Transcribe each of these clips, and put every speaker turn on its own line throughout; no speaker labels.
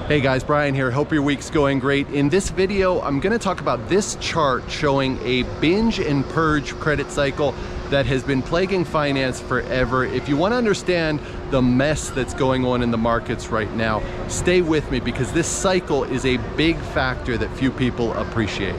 Hey guys, Brian here. Hope your week's going great. In this video, I'm going to talk about this chart showing a binge and purge credit cycle that has been plaguing finance forever. If you want to understand the mess that's going on in the markets right now, stay with me because this cycle is a big factor that few people appreciate.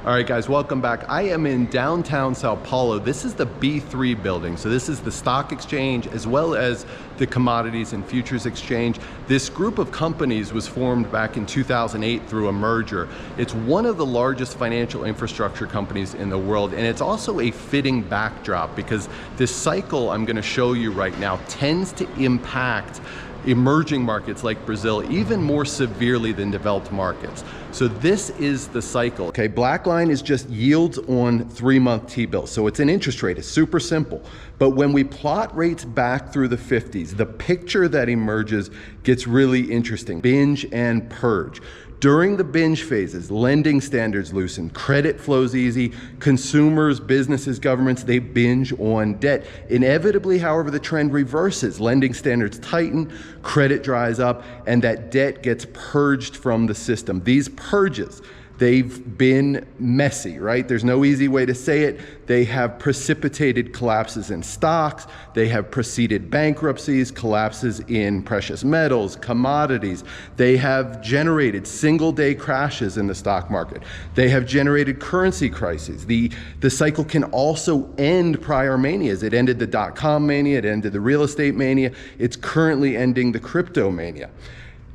All right guys, welcome back. I am in downtown Sao Paulo. This is the B3 building. So this is the stock exchange as well as the commodities and futures exchange. This group of companies was formed back in 2008 through a merger. It's one of the largest financial infrastructure companies in the world, and it's also a fitting backdrop because this cycle I'm going to show you right now tends to impact emerging markets like Brazil even more severely than developed markets. So this is the cycle. Okay, black line is just yields on 3-month T-bills. So it's an interest rate, it's super simple. But when we plot rates back through the 50s, the picture that emerges gets really interesting. Binge and purge. During the binge phases, lending standards loosen, credit flows easy, consumers, businesses, governments, they binge on debt. Inevitably, however, the trend reverses. Lending standards tighten, credit dries up, and that debt gets purged from the system. These purges, they've been messy, right? There's no easy way to say it. They have precipitated collapses in stocks. They have preceded bankruptcies, collapses in precious metals, commodities. They have generated single-day crashes in the stock market. They have generated currency crises. The cycle can also end prior manias. It ended the dot-com mania. It ended the real estate mania. It's currently ending the crypto mania.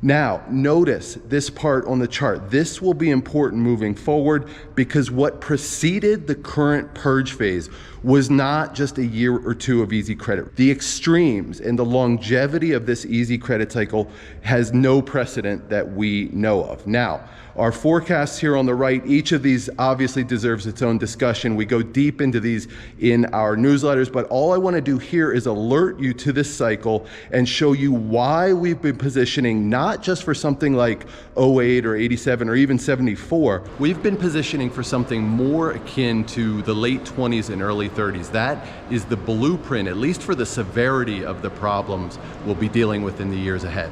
Now, notice this part on the chart. This will be important moving forward because what preceded the current purge phase was not just a year or two of easy credit. The extremes and the longevity of this easy credit cycle has no precedent that we know of. Now, our forecasts here on the right, each of these obviously deserves its own discussion. We go deep into these in our newsletters, but all I want to do here is alert you to this cycle and show you why we've been positioning not just for something like 08 or 87 or even 74. We've been positioning for something more akin to the late 20s and early 30s. That is the blueprint, at least for the severity of the problems we'll be dealing with in the years ahead.